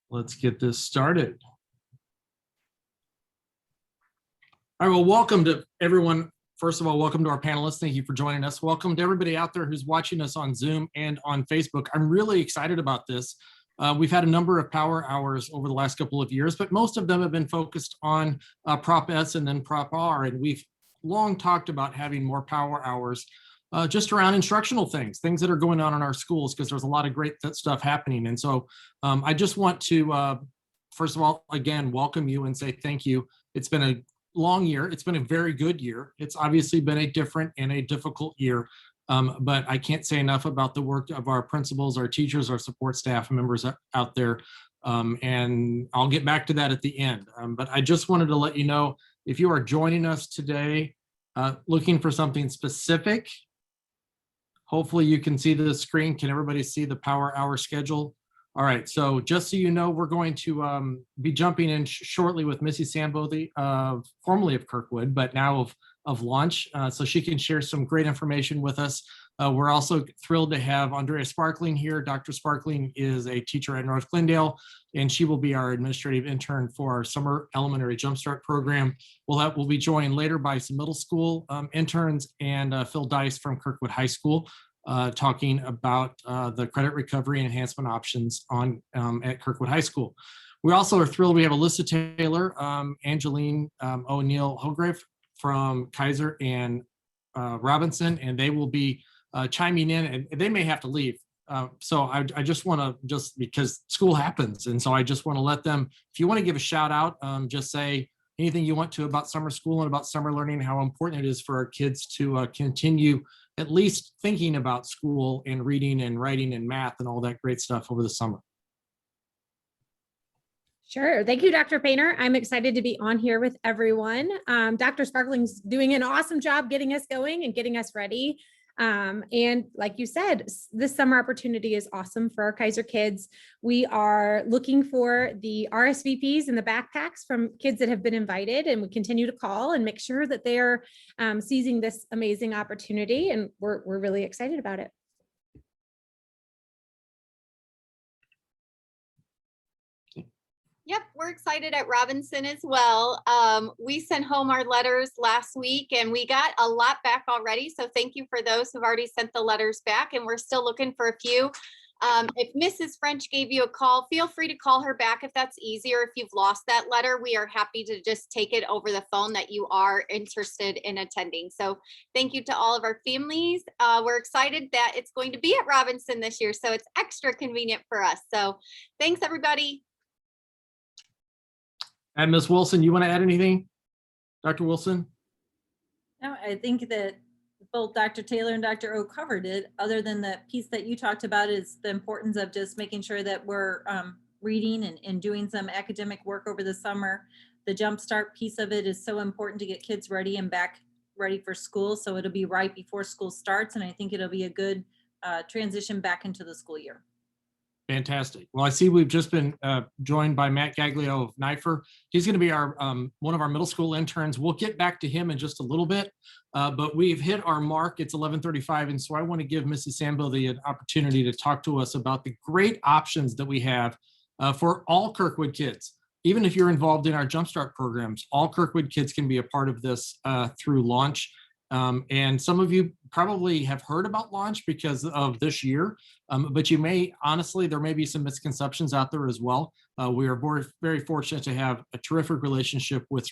Let's get this started. All right, well, welcome to everyone. First of all, welcome to our panelists. Thank you for joining us. Welcome to everybody out there who's watching us on Zoom and on Facebook. I'm really excited about this. We've had a number of power hours over the last couple of years, but most of them have been focused on Prop S and then Prop R. And we've long talked about having more power hours just around instructional things that are going on in our schools, because there's a lot of great stuff happening. And so I just want to, first of all, again, welcome you and say thank you. It's been a long year. It's been a very good year. It's obviously been a different and a difficult year, but I can't say enough about the work of our principals, our teachers, our support staff members out there. And I'll get back to that at the end. But I just wanted to let you know, if you are joining us today looking for something specific, hopefully you can see the screen. Can everybody see the power hour schedule? All right, so just so you know, we're going to be jumping in shortly with Missy Sambo, formerly of Kirkwood, but now of Launch, so she can share some great information with us. We're also thrilled to have Andrea Sparkling here. Dr. Sparkling is a teacher at North Glendale, and she will be our administrative intern for our summer elementary jumpstart program. We'll be joined later by some middle school interns and Phil Dice from Kirkwood High School, talking about the credit recovery and enhancement options at Kirkwood High School. We also are thrilled we have Alyssa Taylor, Angeline O'Neill-Holgrave from Kaiser and Robinson, and they will be chiming in, and they may have to leave. So I just want to, because school happens, and so I just want to let them, if you want to give a shout out, just say anything you want to about summer school and about summer learning, how important it is for our kids to continue at least thinking about school and reading and writing and math and all that great stuff over the summer. Sure. Thank you, Dr. Painter. I'm excited to be on here with everyone. Dr. Sparkling's doing an awesome job getting us going and getting us ready. And like you said, this summer opportunity is awesome for our Kaiser kids. We are looking for the RSVPs and the backpacks from kids that have been invited, and we continue to call and make sure that they are seizing this amazing opportunity. And we're really excited about it. Yep, we're excited at Robinson as well. We sent home our letters last week and we got a lot back already. So thank you for those who've already sent the letters back, and we're still looking for a few. If Mrs. French gave you a call, feel free to call her back if that's easier. If you've lost that letter, we are happy to just take it over the phone that you are interested in attending. So thank you to all of our families. We're excited that it's going to be at Robinson this year, so it's extra convenient for us. So thanks, everybody. And Ms. Wilson, you want to add anything? Dr. Wilson? No, I think that both Dr. Taylor and Dr. O covered it, other than the piece that you talked about is the importance of just making sure that we're reading and doing some academic work over the summer. The jumpstart piece of it is so important to get kids ready and back ready for school. So it'll be right before school starts. And I think it'll be a good transition back into the school year. Fantastic. Well, I see we've just been joined by Matt Gaglio of NIFER. He's going to be our one of our middle school interns. We'll get back to him in just a little bit, but we've hit our mark. It's 11:35, and so I want to give Mrs. Sambo the opportunity to talk to us about the great options that we have for all Kirkwood kids. Even if you're involved in our Jumpstart programs, all Kirkwood kids can be a part of this through Launch. And some of you probably have heard about Launch because of this year, but you may, honestly, there may be some misconceptions out there as well. We are very fortunate to have a terrific relationship with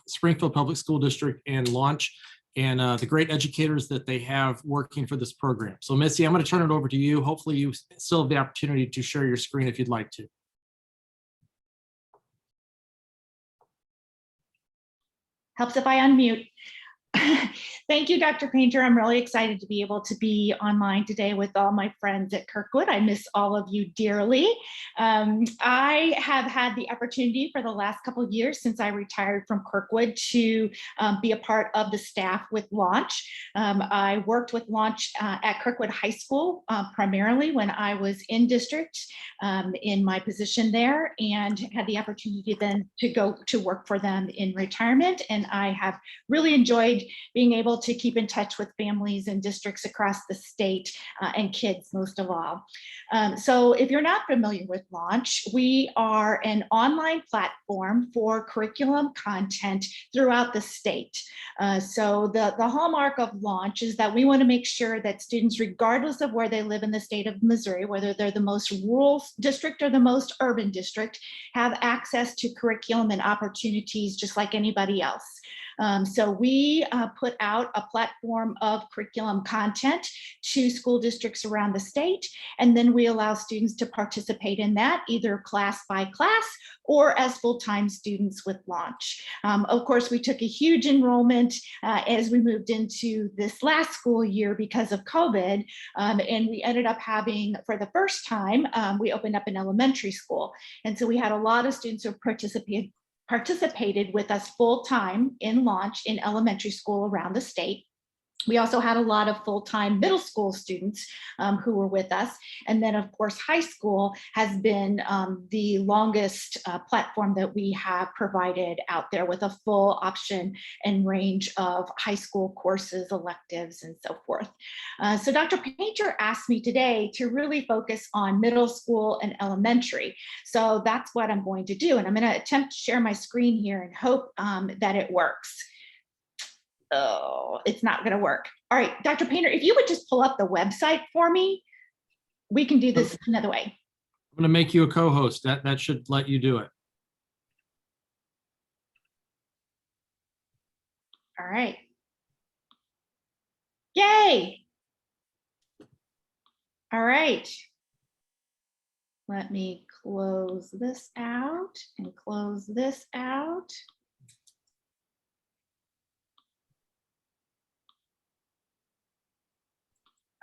Springfield Public School District and Launch, and the great educators that they have working for this program. So Missy, I'm going to turn it over to you. Hopefully you still have the opportunity to share your screen if you'd like to. Helps if I unmute. Thank you, Dr. Painter. I'm really excited to be able to be online today with all my friends at Kirkwood. I miss all of you dearly. I have had the opportunity for the last couple of years since I retired from Kirkwood to be a part of the staff with Launch. I worked with Launch at Kirkwood High School primarily when I was in district in my position there, and had the opportunity then to go to work for them in retirement. And I have really enjoyed being able to keep in touch with families and districts across the state and kids most of all. So if you're not familiar with Launch, we are an online platform for curriculum content throughout the state. So the hallmark of Launch is that we want to make sure that students, regardless of where they live in the state of Missouri, whether they're the most rural district or the most urban district, have access to curriculum and opportunities just like anybody else. So we put out a platform of curriculum content to school districts around the state, and then we allow students to participate in that either class by class or as full-time students with Launch. Of course, we took a huge enrollment as we moved into this last school year because of COVID, and we ended up having, for the first time, we opened up an elementary school. And so we had a lot of students who participated with us full-time in Launch in elementary school around the state. We also had a lot of full-time middle school students who were with us. And then of course, high school has been the longest platform that we have provided out there with a full option and range of high school courses, electives, and so forth. So Dr. Painter asked me today to really focus on middle school and elementary. So that's what I'm going to do. And I'm going to attempt to share my screen here and hope that it works. Oh, it's not going to work. All right, Dr. Painter, if you would just pull up the website for me, we can do this another way. I'm going to make you a co-host. That should let you do it. All right. Yay. All right. Let me close this out and close this out.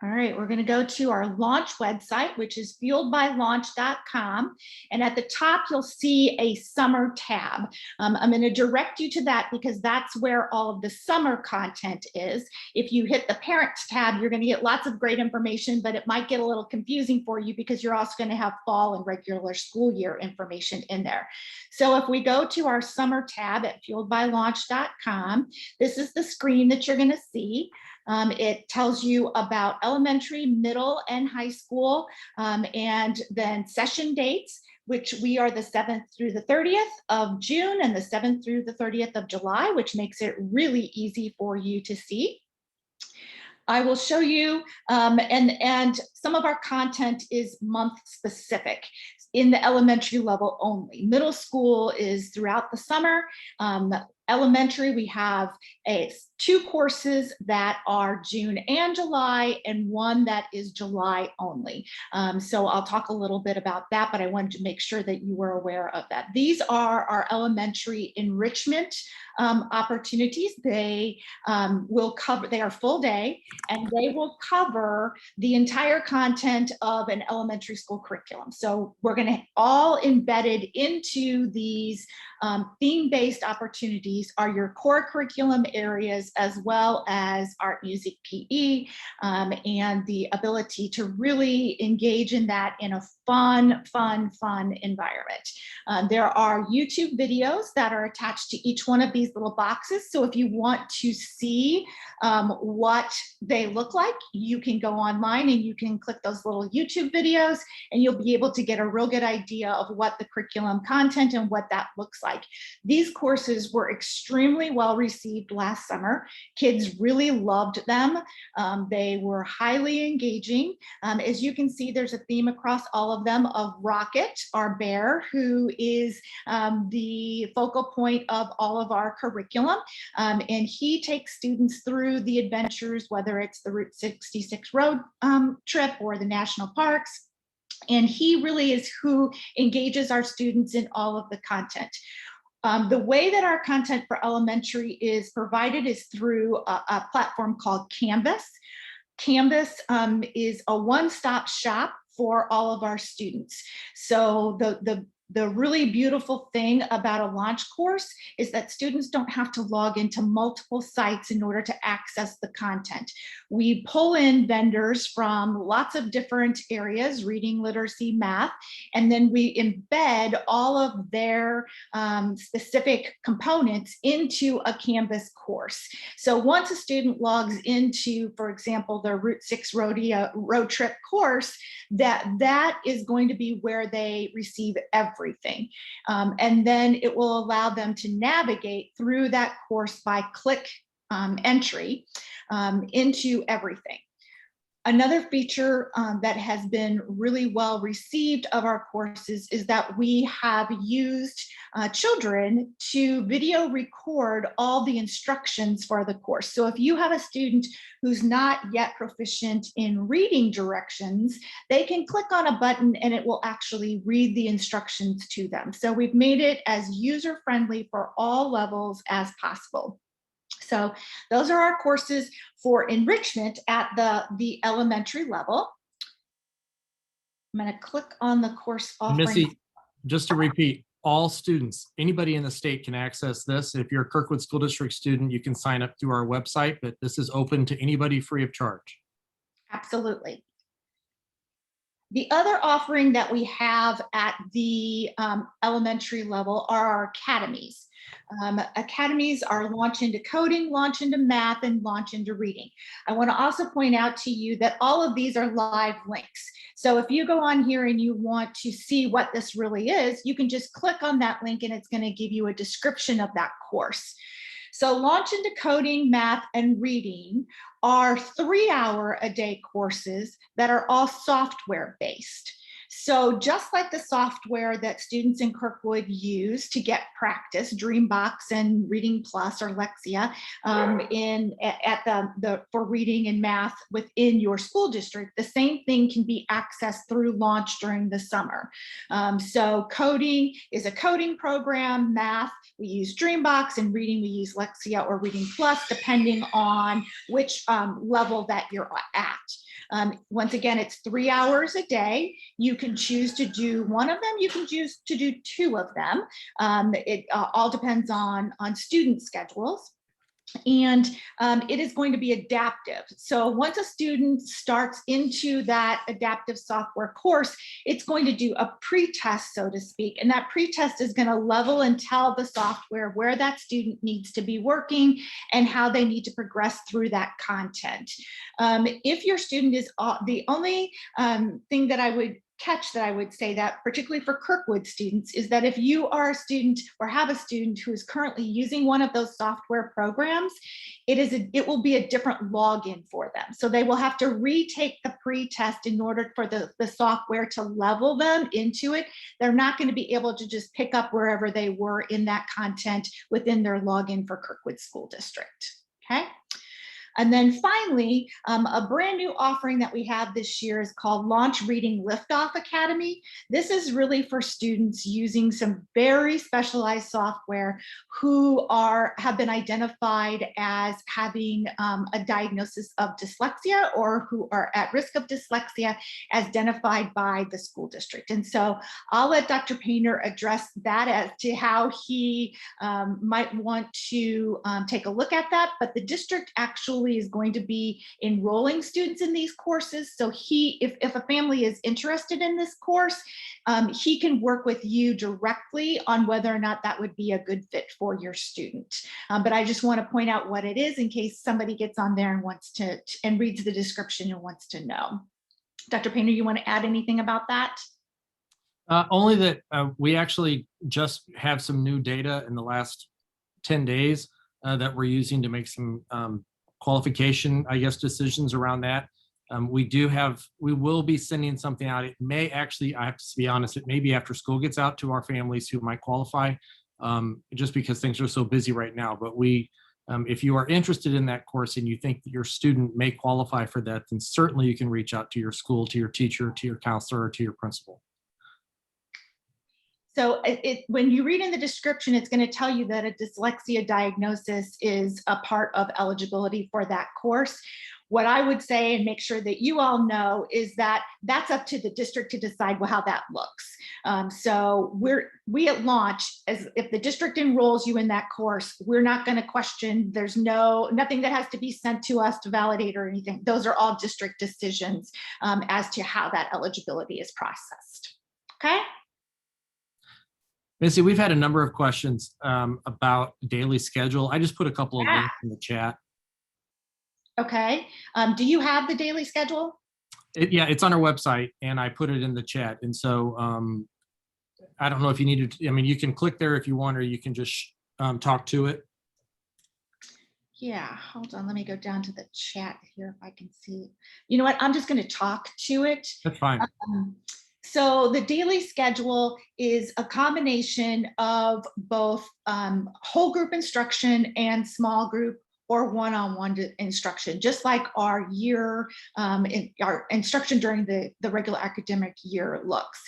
All right, we're going to go to our Launch website, which is fueledbylaunch.com. And at the top, you'll see a summer tab. I'm going to direct you to that because that's where all of the summer content is. If you hit the Parents tab, you're going to get lots of great information, but it might get a little confusing for you because you're also going to have fall and regular school year information in there. So if we go to our summer tab at fueledbylaunch.com, this is the screen that you're going to see. It tells you about elementary, middle, and high school, and then session dates, which we are the 7th through the 30th of June and the 7th through the 30th of July, which makes it really easy for you to see. I will show you, and some of our content is month specific in the elementary level only. Middle school is throughout the summer. Elementary, we have 2 courses that are June and July, and 1 that is July only. So I'll talk a little bit about that, but I wanted to make sure that you were aware of that. These are our elementary enrichment opportunities. They will cover, they are full day, and they will cover the entire content of an elementary school curriculum. So we're going to all embedded into these theme-based opportunities are your core curriculum areas, as well as art, music, PE, and the ability to really engage in that in a fun environment. There are YouTube videos that are attached to each one of these little boxes. So if you want to see what they look like, you can go online and you can click those little YouTube videos, and you'll be able to get a real good idea of what the curriculum content and what that looks like. These courses were extremely well received last summer. Kids really loved them. They were highly engaging. As you can see, there's a theme across all of them of Rocket, our bear, who is the focal point of all of our curriculum. And he takes students through the adventures, whether it's the Route 66 road trip or the national parks. And he really is who engages our students in all of the content. The way that our content for elementary is provided is through a platform called Canvas. Canvas is a one-stop shop for all of our students. So the The really beautiful thing about a launch course is that students don't have to log into multiple sites in order to access the content. We pull in vendors from lots of different areas, reading, literacy, math, and then we embed all of their specific components into a Canvas course. So once a student logs into, for example, their Route 6 road trip course, that is going to be where they receive everything. And then it will allow them to navigate through that course by click entry into everything. Another feature that has been really well received of our courses is that we have used children to video record all the instructions for the course. So if you have a student who's not yet proficient in reading directions, they can click on a button and it will actually read the instructions to them. So we've made it as user-friendly for all levels as possible. So those are our courses for enrichment at the elementary level. I'm going to click on the course offering. Missy, just to repeat, all students, anybody in the state can access this. If you're a Kirkwood School District student, you can sign up through our website, but this is open to anybody free of charge. Absolutely. The other offering that we have at the elementary level are our academies. Academies are launch into coding, launch into math, and launch into reading. I want to also point out to you that all of these are live links. So if you go on here and you want to see what this really is, you can just click on that link and it's going to give you a description of that course. So launch into coding, math, and reading are 3-hour-a-day courses that are all software based. So just like the software that students in Kirkwood use to get practice, Dreambox and Reading Plus or Lexia, for reading and math within your school district, the same thing can be accessed through launch during the summer. So coding is a coding program, math, we use Dreambox, and reading, we use Lexia or Reading Plus, depending on which level that you're at. Once again, it's 3 hours a day. You can choose to do one of them. You can choose to do 2 of them. It all depends on student schedules. And it is going to be adaptive. So once a student starts into that adaptive software course, it's going to do a pre-test, so to speak. And that pre-test is going to level and tell the software where that student needs to be working and how they need to progress through that content. If your student is the only thing that I would say that particularly for Kirkwood students is that if you are a student or have a student who is currently using one of those software programs, it will be a different login for them. So they will have to retake the pre-test in order for the software to level them into it. They're not going to be able to just pick up wherever they were in that content within their login for Kirkwood School District. Okay. And then finally, a brand new offering that we have this year is called Launch Reading Liftoff Academy. This is really for students using some very specialized software who have been identified as having a diagnosis of dyslexia or who are at risk of dyslexia as identified by the school district. And so I'll let Dr. Painter address that as to how he might want to take a look at that, but the district actually is going to be enrolling students in these courses. So if a family is interested in this course, he can work with you directly on whether or not that would be a good fit for your student. But I just want to point out what it is in case somebody gets on there and wants to and reads the description and wants to know. Dr. Painter, you want to add anything about that? Only that we actually just have some new data in the last 10 days that we're using to make some qualification, I guess, decisions around that. We will be sending something out. It may actually, I have to be honest, it may be after school gets out to our families who might qualify, just because things are so busy right now. But if you are interested in that course and you think that your student may qualify for that, then certainly you can reach out to your school, to your teacher, to your counselor, or to your principal. So when you read in the description, it's going to tell you that a dyslexia diagnosis is a part of eligibility for that course. What I would say, and make sure that you all know, is that that's up to the district to decide how that looks. So we at launch, as if the district enrolls you in that course, we're not going to question. There's nothing that has to be sent to us to validate or anything. Those are all district decisions as to how that eligibility is processed. Okay. Missy, we've had a number of questions about daily schedule. I just put a couple of links in the chat. Okay. Do you have the daily schedule? Yeah, it's on our website, and I put it in the chat. And so I don't know if you need to, I mean, you can click there if you want, or you can just talk to it. Yeah, hold on. Let me go down to the chat here if I can see. You know what? I'm just going to talk to it. That's fine. So the daily schedule is a combination of both whole group instruction and small group or one-on-one instruction, just like our our instruction during the regular academic year looks.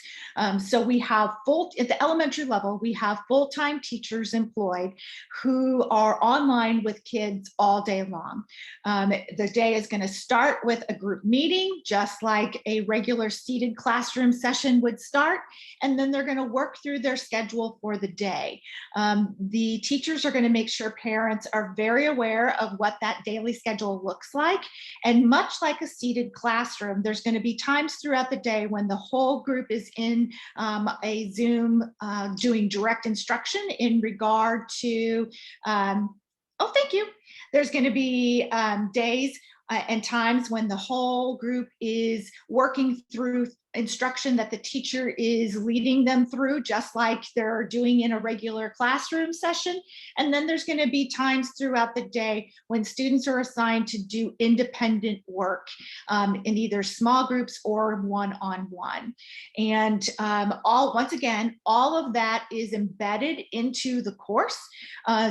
So we have at the elementary level, we have full-time teachers employed who are online with kids all day long. The day is going to start with a group meeting, just like a regular seated classroom session would start, and then they're going to work through their schedule for the day. The teachers are going to make sure parents are very aware of what that daily schedule looks like. And much like a seated classroom, there's going to be times throughout the day when the whole group is in a Zoom doing direct instruction in regard to, oh, thank you. There's going to be days and times when the whole group is working through instruction that the teacher is leading them through, just like they're doing in a regular classroom session. And then there's going to be times throughout the day when students are assigned to do independent work in either small groups or one-on-one. And once again, all of that is embedded into the course.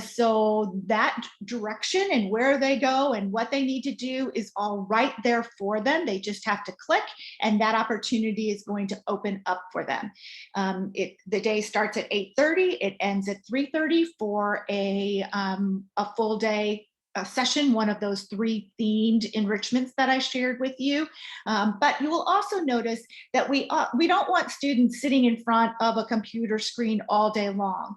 So that direction and where they go and what they need to do is all right there for them. They just have to click, and that opportunity is going to open up for them. The day starts at 8:30, it ends at 3:30 for a full day session, one of those 3 themed enrichments that I shared with you. But you will also notice that we don't want students sitting in front of a computer screen all day long.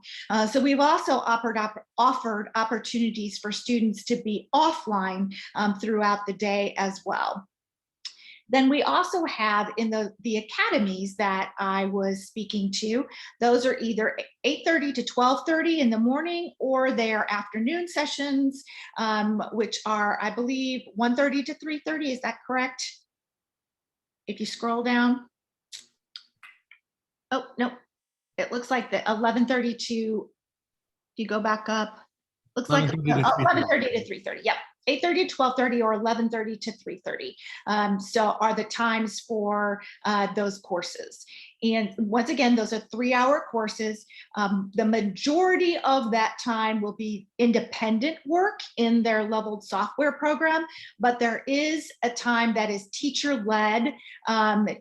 So we've also offered opportunities for students to be offline throughout the day as well. Then we also have in the academies that I was speaking to, those are either 8:30 to 12:30 in the morning, or they are afternoon sessions, which are, I believe, 1:30 to 3:30. Is that correct? If you scroll down. Oh, no, it looks like the 11:30 to, if you go back up, looks like 11:30 to 3:30. Yep. 8:30 to 12:30 or 11:30 to 3:30. So are the times for those courses. And once again, those are 3-hour courses. The majority of that time will be independent work in their leveled software program, but there is a time that is teacher-led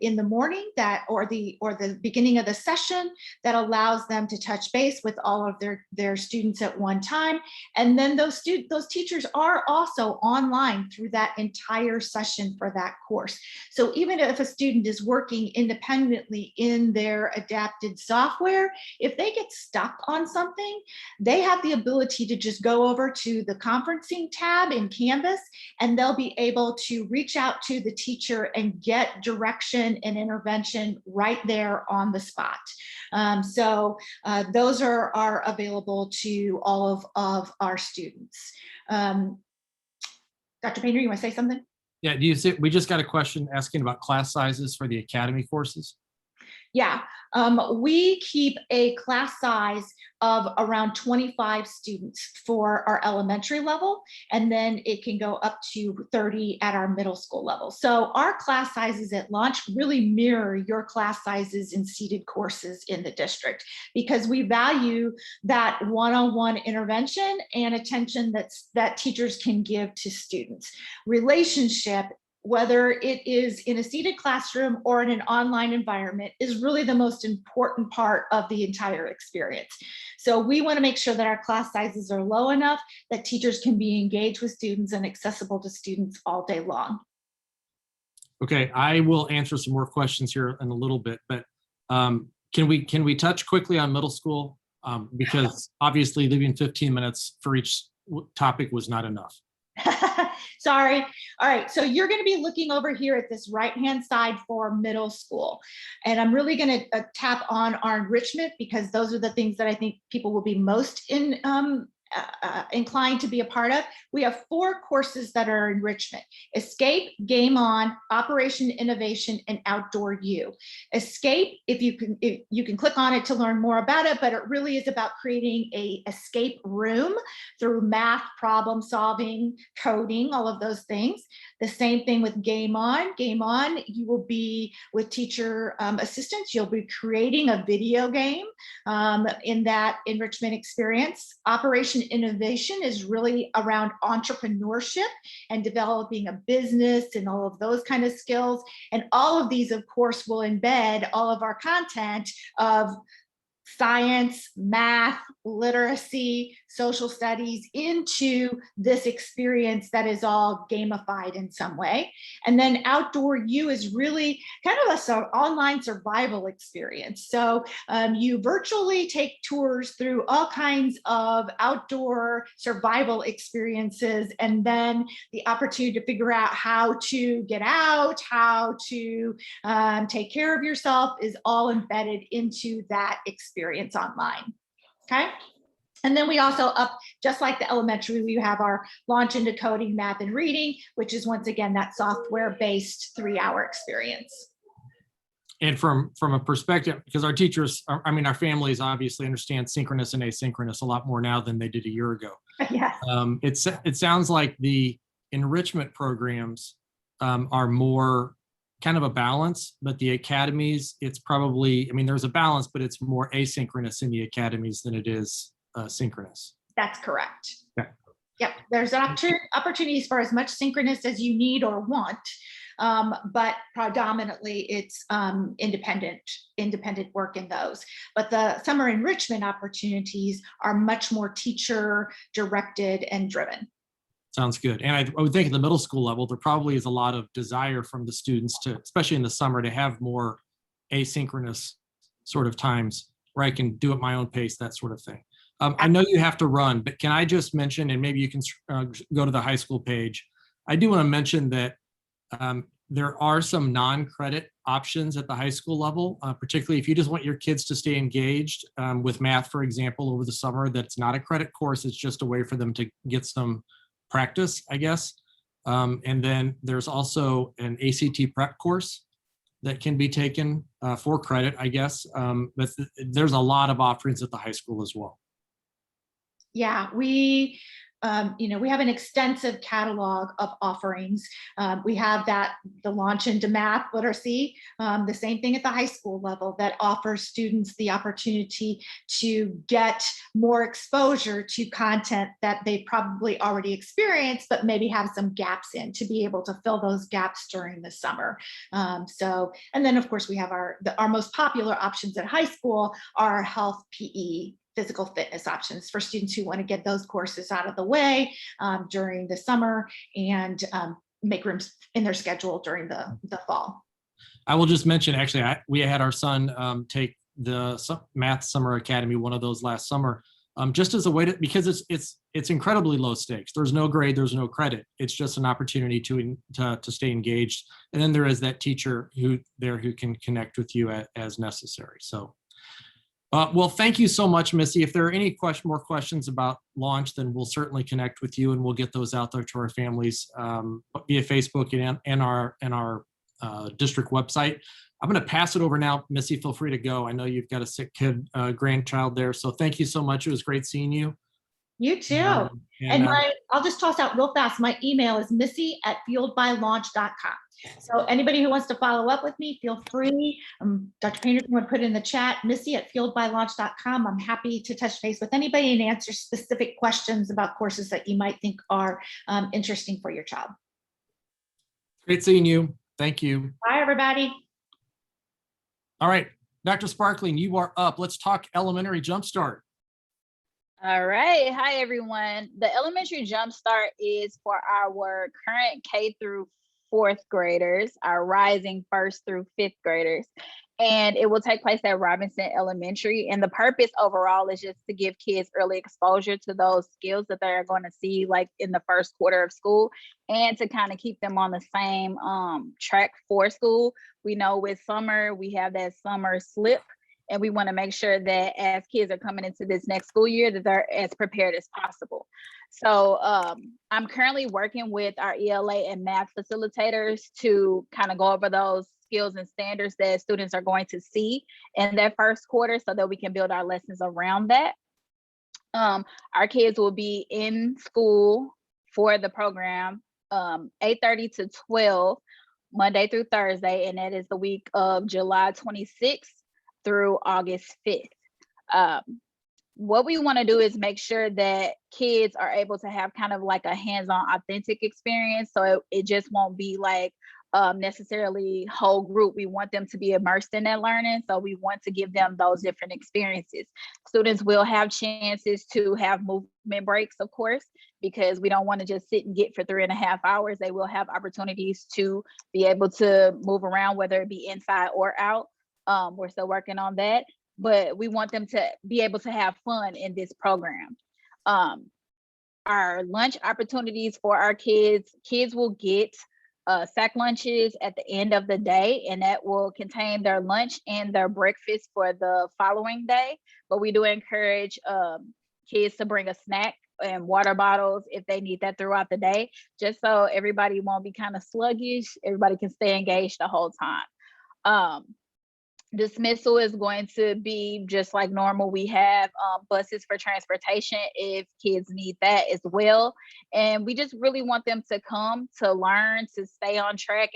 in the morning or the beginning of the session that allows them to touch base with all of their students at one time. And then those teachers are also online through that entire session for that course. So even if a student is working independently in their adapted software, if they get stuck on something, they have the ability to just go over to the conferencing tab in Canvas, and they'll be able to reach out to the teacher and get direction and intervention right there on the spot. So those are available to all of our students. Dr. Painter, you want to say something? Yeah, we just got a question asking about class sizes for the academy courses. Yeah, we keep a class size of around 25 students for our elementary level, and then it can go up to 30 at our middle school level. So our class sizes at launch really mirror your class sizes in seated courses in the district, because we value that one-on-one intervention and attention that teachers can give to students. Relationship whether it is in a seated classroom or in an online environment, is really the most important part of the entire experience. So we want to make sure that our class sizes are low enough that teachers can be engaged with students and accessible to students all day long. Okay, I will answer some more questions here in a little bit, but can we touch quickly on middle school? Because obviously leaving 15 minutes for each topic was not enough. Sorry. All right. So you're going to be looking over here at this right-hand side for middle school. And I'm really going to tap on our enrichment, because those are the things that I think people will be most inclined to be a part of. We have 4 courses that are enrichment: Escape, Game On, Operation Innovation, and Outdoor U. Escape, if you can click on it to learn more about it, but it really is about creating a escape room through math, problem solving, coding, all of those things. The same thing with Game On. Game On, you will be with teacher assistants. You'll be creating a video game in that enrichment experience. Operation Innovation is really around entrepreneurship and developing a business and all of those kind of skills. And all of these, of course, will embed all of our content of science, math, literacy, social studies into this experience that is all gamified in some way. And then Outdoor U is really kind of an online survival experience. So you virtually take tours through all kinds of outdoor survival experiences, and then the opportunity to figure out how to get out, how to take care of yourself is all embedded into that experience online. Okay. And then we also just like the elementary, we have our launch into coding, math, and reading, which is once again that software-based 3-hour experience. And from a perspective, because our teachers, our families obviously understand synchronous and asynchronous a lot more now than they did a year ago. Yes. It sounds like the enrichment programs are more kind of a balance, but the academies, it's probably, there's a balance, but it's more asynchronous in the academies than it is synchronous. That's correct. Okay. Yep, there's an opportunities for as much synchronous as you need or want, but predominantly it's independent work in those. But the summer enrichment opportunities are much more teacher directed and driven. Sounds good. And I would think at the middle school level, there probably is a lot of desire from the students to, especially in the summer, to have more asynchronous sort of times where I can do at my own pace, that sort of thing. I know you have to run, but can I just mention, and maybe you can go to the high school page. I do want to mention that there are some non-credit options at the high school level, particularly if you just want your kids to stay engaged with math, for example, over the summer. That's not a credit course. It's just a way for them to get some practice, I guess. And then there's also an ACT prep course that can be taken for credit, I guess. But there's a lot of offerings at the high school as well. Yeah, we have an extensive catalog of offerings. We have the launch into math literacy, the same thing at the high school level, that offers students the opportunity to get more exposure to content that they probably already experienced, but maybe have some gaps in, to be able to fill those gaps during the summer. And then of course we have our most popular options at high school are health, PE, physical fitness options for students who want to get those courses out of the way during the summer and make rooms in their schedule during the fall. I will just mention, actually, we had our son take the Math Summer Academy, one of those last summer, just as a way to, because it's incredibly low stakes. There's no grade, there's no credit. It's just an opportunity to stay engaged. And then there is that teacher who can connect with you as necessary. So. Well, thank you so much, Missy. If there are any more questions about launch, then we'll certainly connect with you and we'll get those out there to our families via Facebook and our district website. I'm going to pass it over now. Missy, feel free to go. I know you've got a sick kid, grandchild there. So thank you so much. It was great seeing you. You too. I'll just toss out real fast. My email is missy@fueledbylaunch.com. So anybody who wants to follow up with me, feel free. Dr. Painter would put in the chat, missy@fueledbylaunch.com. I'm happy to touch base with anybody and answer specific questions about courses that you might think are interesting for your child. Great seeing you. Thank you. Bye, everybody. All right, Dr. Sparkling, you are up. Let's talk elementary jumpstart. All right. Hi, everyone. The Elementary Jumpstart is for our current K through 4th graders, our rising 1st through 5th graders. And it will take place at Robinson Elementary. And the purpose overall is just to give kids early exposure to those skills that they're going to see like in the first quarter of school, and to kind of keep them on the same track for school. We know with summer, we have that summer slip. And we want to make sure that as kids are coming into this next school year, that they're as prepared as possible. So I'm currently working with our ELA and math facilitators to kind of go over those skills and standards that students are going to see in that first quarter so that we can build our lessons around that. Our kids will be in school for the program 8:30 to 12, Monday through Thursday, and that is the week of July 26th through August 5th. What we want to do is make sure that kids are able to have kind of like a hands-on authentic experience. So it just won't be like necessarily whole group. We want them to be immersed in that learning. So we want to give them those different experiences. Students will have chances to have movement breaks, of course, because we don't want to just sit and get for 3.5 hours. They will have opportunities to be able to move around, whether it be inside or out. We're still working on that, but we want them to be able to have fun in this program. Our lunch opportunities for our kids will get sack lunches at the end of the day, and that will contain their lunch and their breakfast for the following day. But we do encourage kids to bring a snack and water bottles if they need that throughout the day, just so everybody won't be kind of sluggish. Everybody can stay engaged the whole time. Dismissal is going to be just like normal. We have buses for transportation if kids need that as well. And we just really want them to come to learn, to stay on track.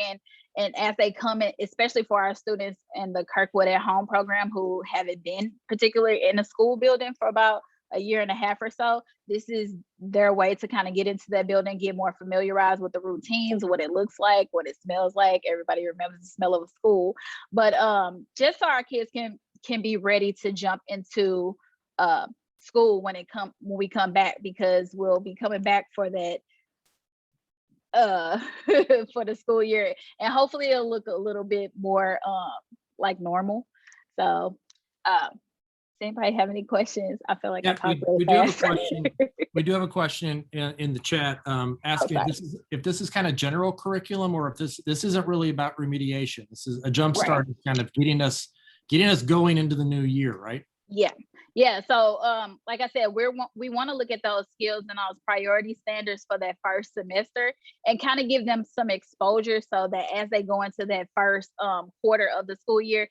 And as they come in, especially for our students in the Kirkwood at Home program who haven't been particularly in a school building for about 1.5 years or so, this is their way to kind of get into that building, get more familiarized with the routines, what it looks like, what it smells like. Everybody remembers the smell of a school, but just so our kids can be ready to jump into school when we come back, because we'll be coming back for that for the school year, and hopefully it'll look a little bit more like normal. So does anybody have any questions? I feel like I talked really fast. We do have a question in the chat asking if this is kind of general curriculum, or if this isn't really about remediation. This is a jumpstart, right, kind of getting us going into the new year, right? Yeah. So like I said, we want to look at those skills and those priority standards for that first semester, and kind of give them some exposure so that as they go into that first quarter of the school year,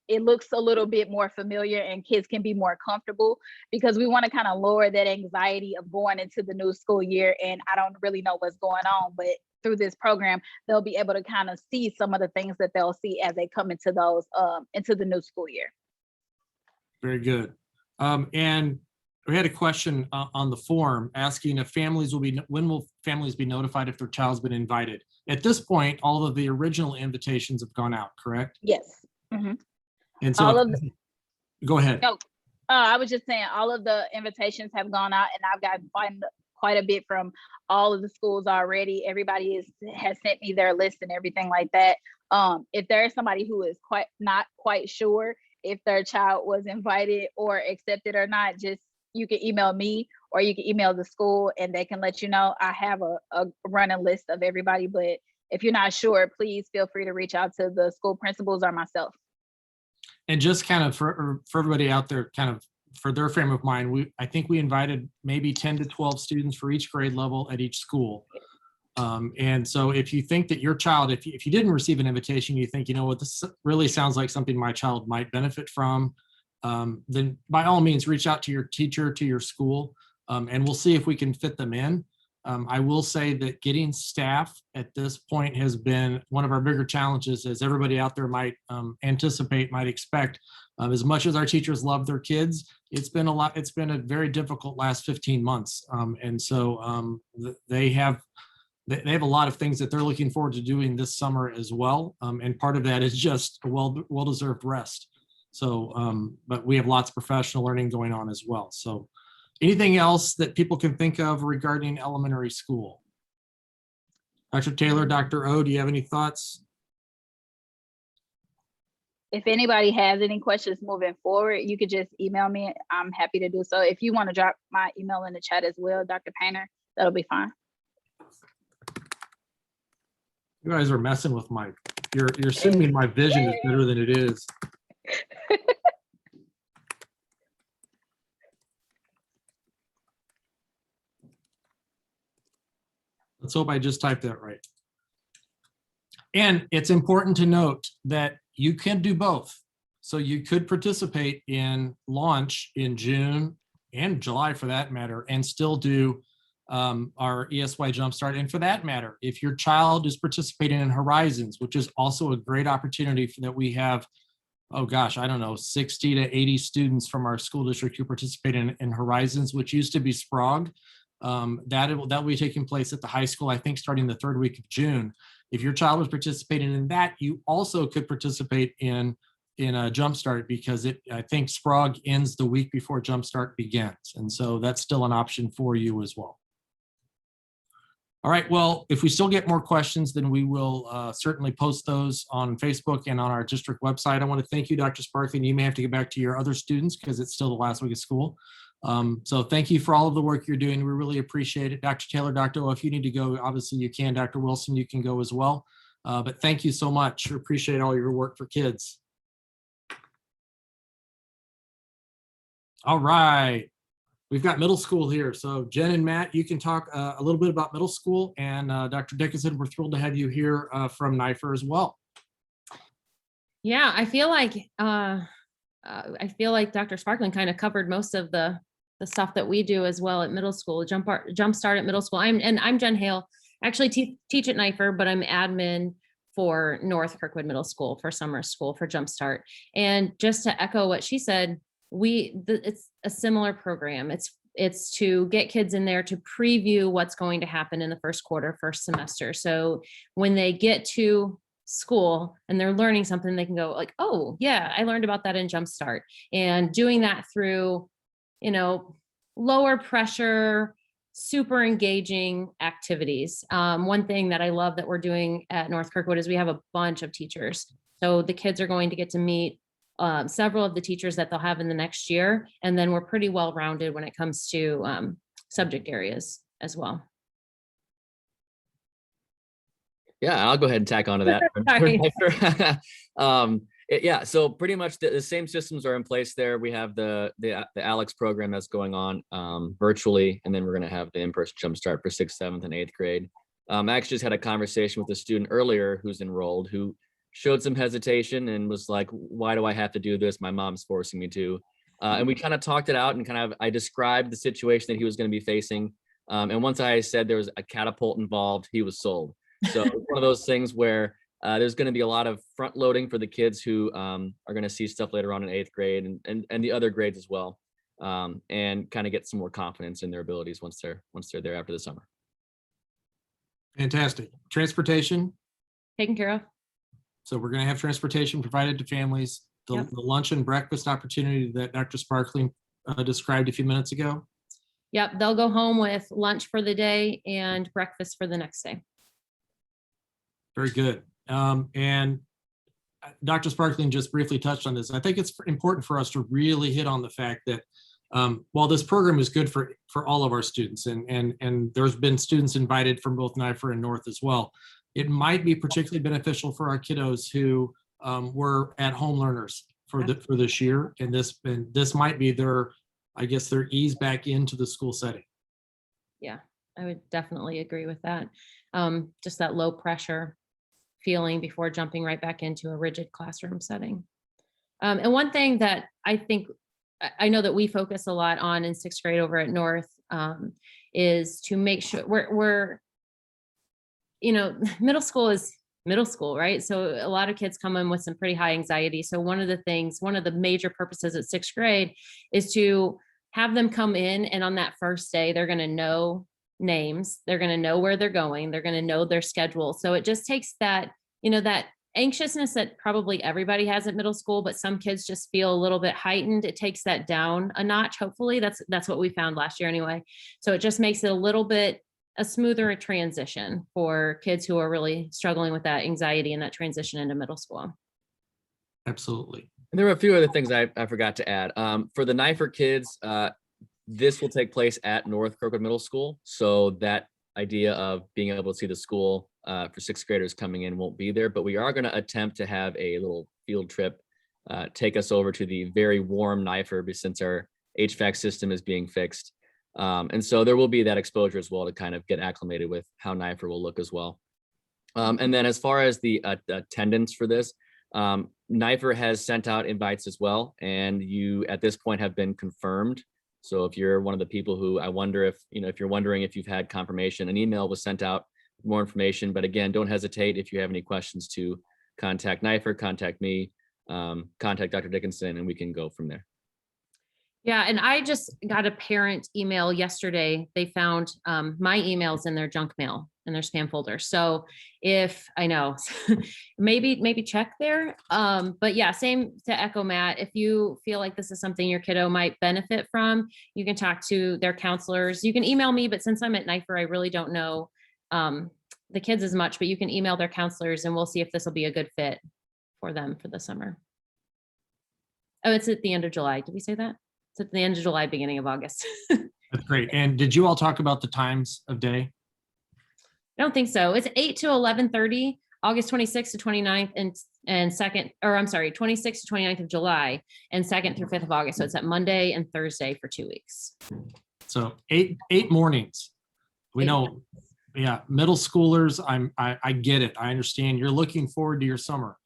it looks a little bit more familiar and kids can be more comfortable, because we want to kind of lower that anxiety of going into the new school year and I don't really know what's going on. But through this program, they'll be able to kind of see some of the things that they'll see as they come into those into the new school year. Very good. And we had a question on the form asking if when will families be notified if their child's been invited? At this point, all of the original invitations have gone out, correct? Yes. Mm-hmm. And so go ahead. No, I was just saying all of the invitations have gone out, and I've gotten quite a bit from all of the schools already. Everybody has sent me their list and everything like that. If there's somebody who is not quite sure if their child was invited or accepted or not, you can email me or you can email the school and they can let you know. I have a running list of everybody, but if you're not sure, please feel free to reach out to the school principals or myself. And just kind of for everybody out there, kind of for their frame of mind, I think we invited maybe 10 to 12 students for each grade level at each school. And so if you think that your child, if you didn't receive an invitation, you think, you know what, this really sounds like something my child might benefit from, then by all means, reach out to your teacher, to your school, and we'll see if we can fit them in. I will say that getting staff at this point has been one of our bigger challenges, as everybody out there might anticipate, might expect. As much as our teachers love their kids, it's been a very difficult last 15 months. And so they have they have a lot of things that they're looking forward to doing this summer as well. And part of that is just a well-deserved rest. So, but we have lots of professional learning going on as well. So anything else that people can think of regarding elementary school? Dr. Taylor, Dr. O, do you have any thoughts? If anybody has any questions moving forward, you could just email me. I'm happy to do so. If you want to drop my email in the chat as well, Dr. Painter, that'll be fine. You guys are messing with you're assuming my vision is better than it is. Let's hope I just typed that right. And it's important to note that you can do both. So you could participate in launch in June and July for that matter, and still do our ESY Jumpstart. And for that matter, if your child is participating in Horizons, which is also a great opportunity that we have, oh gosh, I don't know, 60 to 80 students from our school district who participate in Horizons, which used to be SPROG. That will be taking place at the high school, I think, starting the 3rd week of June. If your child was participating in that, you also could participate in a Jumpstart, because I think SPROG ends the week before Jumpstart begins. And so that's still an option for you as well. All right, well, if we still get more questions, then we will certainly post those on Facebook and on our district website. I want to thank you, Dr. Sparkling. You may have to get back to your other students because it's still the last week of school. So thank you for all of the work you're doing. We really appreciate it. Dr. Taylor, Dr. O, if you need to go, obviously you can. Dr. Wilson, you can go as well. But thank you so much. We appreciate all your work for kids. All right. We've got middle school here. So Jen and Matt, you can talk a little bit about middle school. And Dr. Dickinson, we're thrilled to have you here from NYFIR as well. Yeah, I feel like Dr. Sparkling kind of covered most of the stuff that we do as well at middle school, Jumpstart at middle school. I'm Jen Hale, actually teach at NYFIR, but I'm admin for North Kirkwood Middle School for summer school for Jumpstart. And just to echo what she said, it's a similar program. It's to get kids in there to preview what's going to happen in the first quarter, first semester. So when they get to school and they're learning something, they can go like, oh yeah, I learned about that in Jumpstart. And doing that through, lower pressure, super engaging activities. One thing that I love that we're doing at North Kirkwood is we have a bunch of teachers. So the kids are going to get to meet several of the teachers that they'll have in the next year. And then we're pretty well-rounded when it comes to subject areas as well. Yeah, I'll go ahead and tack onto that. Yeah, so pretty much the same systems are in place there. We have the Alex program that's going on virtually, and then we're going to have the in-person Jumpstart for 6th, 7th, and 8th grade. I actually just had a conversation with a student earlier who's enrolled who showed some hesitation and was like, why do I have to do this? My mom's forcing me to. And we kind of talked it out, and I described the situation that he was going to be facing. And once I said there was a catapult involved, he was sold. So it's one of those things where there's going to be a lot of front loading for the kids who are going to see stuff later on in 8th grade and the other grades as well, and kind of get some more confidence in their abilities once they're there after the summer. Fantastic. Transportation Taken care of. So we're going to have transportation provided to families. The lunch and breakfast opportunity that Dr. Sparkling described a few minutes ago. Yep, they'll go home with lunch for the day and breakfast for the next day. Very good. And Dr. Sparkling just briefly touched on this. I think it's important for us to really hit on the fact that while this program is good for all of our students, and there's been students invited from both NYFIR and North as well, it might be particularly beneficial for our kiddos who were at-home learners for this year, and this might be their ease back into the school setting. Yeah, I would definitely agree with that. Just that low pressure feeling before jumping right back into a rigid classroom setting. And one thing that I know that we focus a lot on in 6th grade over at North is to make sure we're middle school is middle school, right? So a lot of kids come in with some pretty high anxiety. So one of the major purposes at 6th grade is to have them come in, and on that first day, they're going to know names. They're going to know where they're going. They're going to know their schedule. So it just takes that, you know, that anxiousness that probably everybody has at middle school, but some kids just feel a little bit heightened. It takes that down a notch. Hopefully that's what we found last year anyway. So it just makes it a little bit a smoother transition for kids who are really struggling with that anxiety and that transition into middle school. Absolutely. And there were a few other things I forgot to add. For the NIFER kids, this will take place at North Kirkwood Middle School. So that idea of being able to see the school for sixth graders coming in won't be there, but we are going to attempt to have a little field trip, take us over to the very warm NIFER since our HVAC system is being fixed. And so there will be that exposure as well to kind of get acclimated with how NIFER will look as well. And then as far as the attendance for this, NIFER has sent out invites as well, and you at this point have been confirmed. So if you're one of the people who I wonder if, you know, if you're wondering if you've had confirmation, an email was sent out with more information. But again, don't hesitate if you have any questions to contact NIFER, contact me, contact Dr. Dickinson, and we can go from there. Yeah, and I just got a parent email yesterday. They found my emails in their junk mail, in their spam folder. So if I know, maybe check there. But yeah, same to echo Matt. If you feel like this is something your kiddo might benefit from, you can talk to their counselors. You can email me, but since I'm at NIFER, I really don't know the kids as much, but you can email their counselors and we'll see if this will be a good fit for them for the summer. Oh, it's at the end of July. Did we say that? It's at the end of July, beginning of August. That's great. And did you all talk about the times of day? I don't think so. It's 8 to 11:30, August 26th to 29th and 2nd, or I'm sorry, 26th to 29th of July and 2nd through 5th of August. So it's at Monday and Thursday for 2 weeks. So eight mornings. We know, yeah, middle schoolers, I get it. I understand you're looking forward to your summer.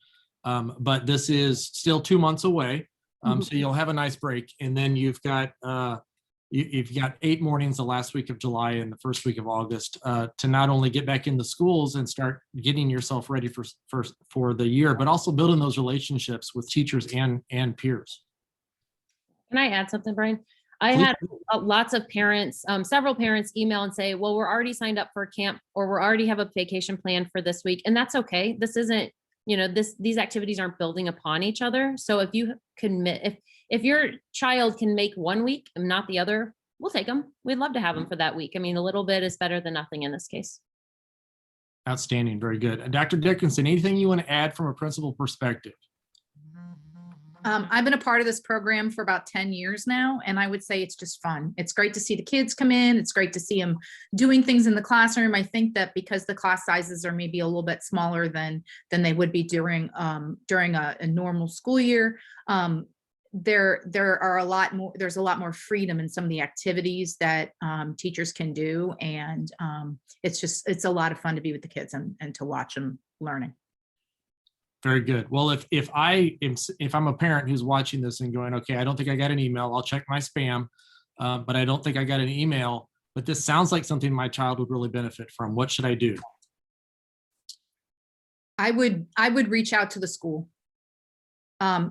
But this is still 2 months away. So you'll have a nice break. And then you've got 8 mornings the last week of July and the first week of August to not only get back into schools and start getting yourself ready for the year, but also building those relationships with teachers and peers. Can I add something, Brian? I had lots of parents, several parents email and say, well, we're already signed up for a camp or we already have a vacation plan for this week. And that's okay. This isn't, you know, these activities aren't building upon each other. So if you commit, if your child can make 1 week and not the other, we'll take them. We'd love to have them for that week. I mean, a little bit is better than nothing in this case. Outstanding. Very good. Dr. Dickinson, anything you want to add from a principal perspective? I've been a part of this program for about 10 years now, and I would say it's just fun. It's great to see the kids come in. It's great to see them doing things in the classroom. I think that because the class sizes are maybe a little bit smaller than they would be during a normal school year, there are a lot more. There's a lot more freedom in some of the activities that teachers can do, and it's a lot of fun to be with the kids and to watch them learning. Very good. Well, if I'm a parent who's watching this and going, okay, I don't think I got an email, I'll check my spam, but I don't think I got an email, but this sounds like something my child would really benefit from. What should I do? I would reach out to the school.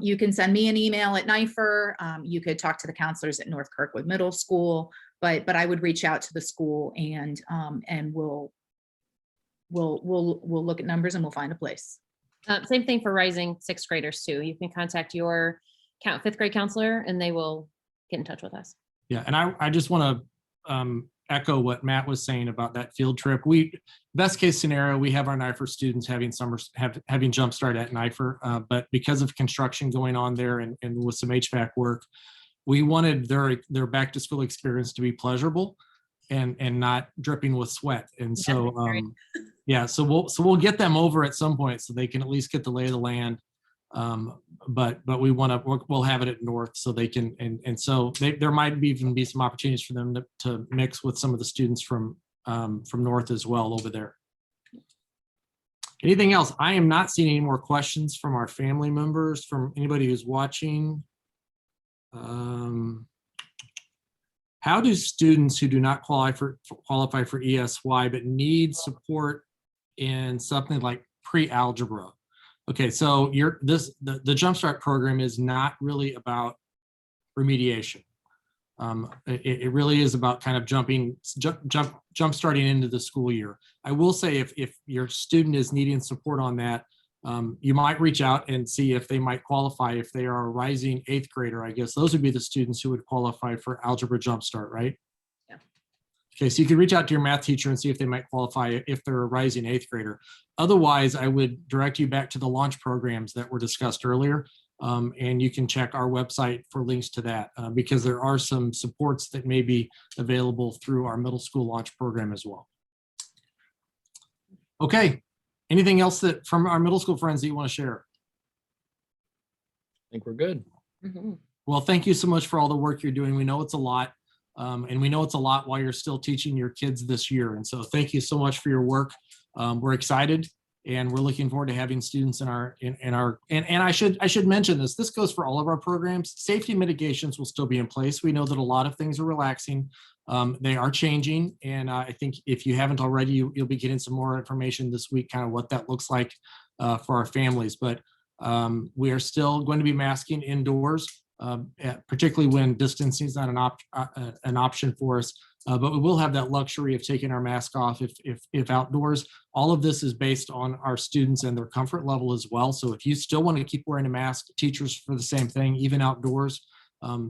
You can send me an email at NIFER. You could talk to the counselors at North Kirkwood Middle School, but I would reach out to the school and we'll look at numbers and we'll find a place. Same thing for rising sixth graders too. You can contact your fifth grade counselor and they will get in touch with us. Yeah, and I just want to echo what Matt was saying about that field trip. Best case scenario, we have our NIFER students having having JumpStart at NIFER, but because of construction going on there and with some HVAC work, we wanted their back to school experience to be pleasurable and not dripping with sweat. And so yeah, so we'll get them over at some point so they can at least get the lay of the land. But we'll have it at North so they can, and so there might even be some opportunities for them to mix with some of the students from North as well over there. Anything else? I am not seeing any more questions from our family members, from anybody who's watching. How do students who do not qualify for ESY but need support in something like pre-algebra? Okay, so the JumpStart program is not really about remediation. It really is about kind of jump starting into the school year. I will say if your student is needing support on that, you might reach out and see if they might qualify. If they are a rising 8th grader, I guess those would be the students who would qualify for Algebra Jumpstart, right? Yeah. Okay, so you could reach out to your math teacher and see if they might qualify if they're a rising 8th grader. Otherwise, I would direct you back to the launch programs that were discussed earlier. And you can check our website for links to that because there are some supports that may be available through our middle school launch program as well. Okay, anything else that from our middle school friends that you want to share? I think we're good. Mhm. Well, thank you so much for all the work you're doing. We know it's a lot, and we know it's a lot while you're still teaching your kids this year. And so thank you so much for your work. We're excited. And we're looking forward to having students in our and I should mention this. This goes for all of our programs. Safety mitigations will still be in place. We know that a lot of things are relaxing. They are changing, and I think if you haven't already, you'll be getting some more information this week, kind of what that looks like for our families. But we are still going to be masking indoors, particularly when distancing is not an option for us. But we will have that luxury of taking our mask off if outdoors. All of this is based on our students and their comfort level as well. So if you still want to keep wearing a mask, teachers for the same thing, even outdoors,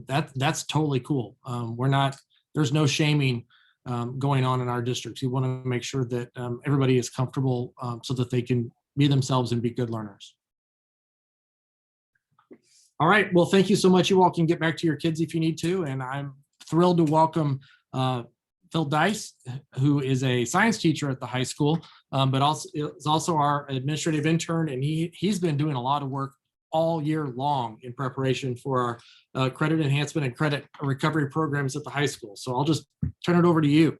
that's totally cool. There's no shaming going on in our districts. We want to make sure that everybody is comfortable so that they can be themselves and be good learners. All right, well, thank you so much. You all can get back to your kids if you need to, and I'm thrilled to welcome Phil Dice, who is a science teacher at the high school, but also is also our administrative intern, and he's been doing a lot of work all year long in preparation for our credit enhancement and credit recovery programs at the high school. So I'll just turn it over to you.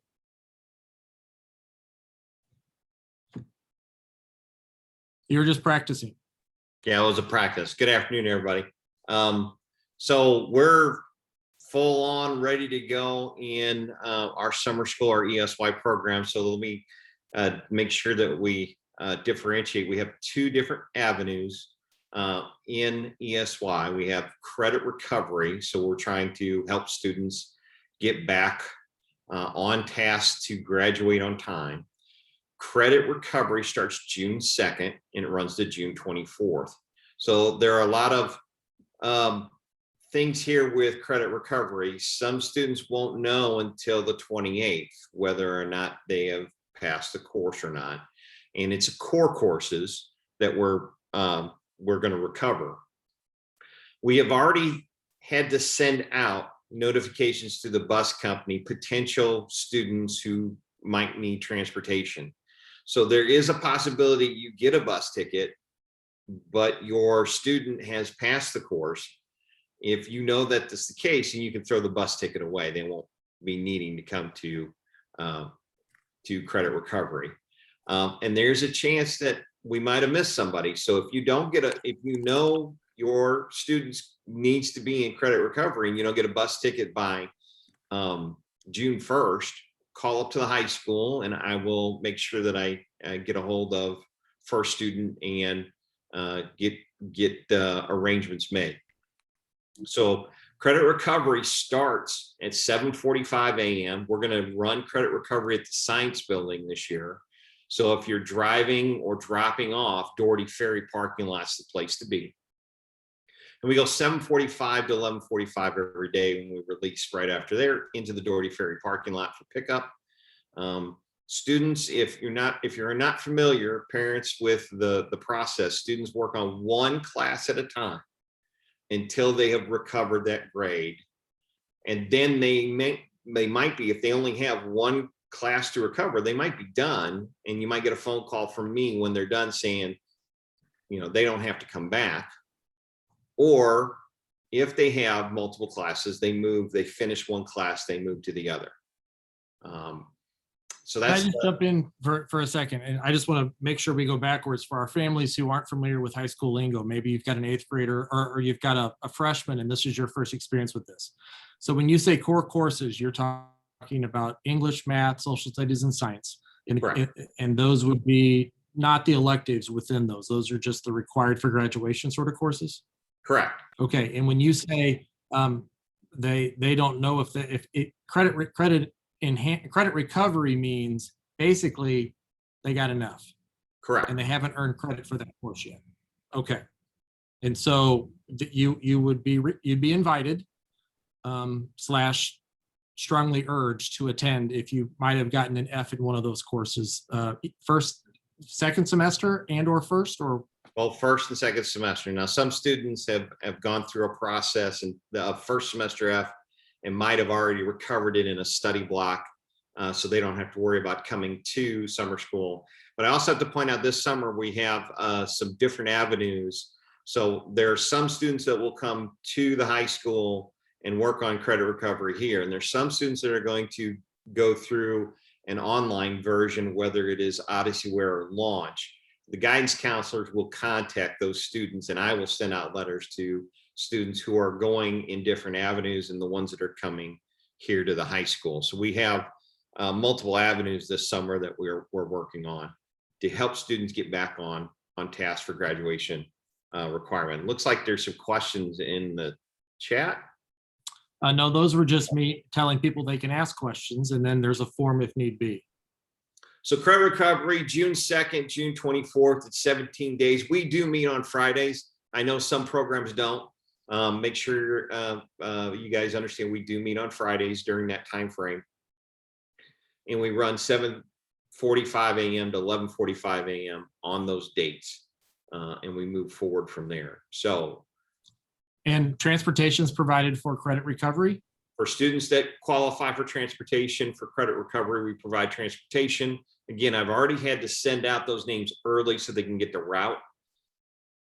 You're just practicing. Yeah, it was a practice. Good afternoon, everybody. So we're full on ready to go in our summer school, our ESY program. So let me make sure that we differentiate. We have two different avenues in ESY. We have credit recovery. So we're trying to help students get back on task to graduate on time. Credit recovery starts June 2nd and it runs to June 24th. So there are a lot of things here with credit recovery. Some students won't know until the 28th whether or not they have passed the course or not. And it's core courses that we're going to recover. We have already had to send out notifications to the bus company, potential students who might need transportation. So there is a possibility you get a bus ticket, but your student has passed the course. If you know that this is the case, and you can throw the bus ticket away, they won't be needing to come to credit recovery. And there's a chance that we might have missed somebody. So if you don't get if you know your students needs to be in credit recovery and you don't get a bus ticket by June 1st, call up to the high school and I will make sure that I get a hold of first student and get arrangements made. So credit recovery starts at 7:45 a.m. We're going to run credit recovery at the Science Building this year. So if you're driving or dropping off, Doherty Ferry parking lot's the place to be. And we go 7:45 to 11:45 every day when we release right after there into the Doherty Ferry parking lot for pickup. Students, if you're not familiar, parents, with the process, students work on one class at a time until they have recovered that grade. And then they might be, if they only have one class to recover, they might be done. And you might get a phone call from me when they're done saying, they don't have to come back. Or if they have multiple classes, they finish one class, they move to the other. So that's— Can I just jump in for a second? And I just want to make sure we go backwards for our families who aren't familiar with high school lingo. Maybe you've got an 8th grader or you've got a freshman and this is your first experience with this. So when you say core courses, you're talking about English, math, social studies, and science. And those would be not the electives within those. Those are just the required for graduation sort of courses? Correct. Okay. And when you say they don't know if credit recovery means basically they got enough Correct. and they haven't earned credit for that course yet. Okay. And so you'd be invited slash strongly urged to attend if you might have gotten an F in one of those courses, second semester or first, or? Well, first and second semester. Now, some students have gone through a process and the first semester F and might have already recovered it in a study block, so they don't have to worry about coming to summer school. But I also have to point out this summer we have some different avenues. So there are some students that will come to the high school and work on credit recovery here. And there's some students that are going to go through an online version, whether it is Odysseyware or Launch. The guidance counselors will contact those students, and I will send out letters to students who are going in different avenues and the ones that are coming here to the high school. So we have multiple avenues this summer that we're working on to help students get back on task for graduation requirement. Looks like there's some questions in the chat. No, those were just me telling people they can ask questions, and then there's a form if need be. So credit recovery, June 2nd, June 24th, it's 17 days. We do meet on Fridays. I know some programs don't. Make sure you guys understand we do meet on Fridays during that time frame. And we run 7:45 a.m. to 11:45 a.m. on those dates. And we move forward from there. So. And transportation is provided for credit recovery? For students that qualify for transportation for credit recovery, we provide transportation. Again, I've already had to send out those names early so they can get the route.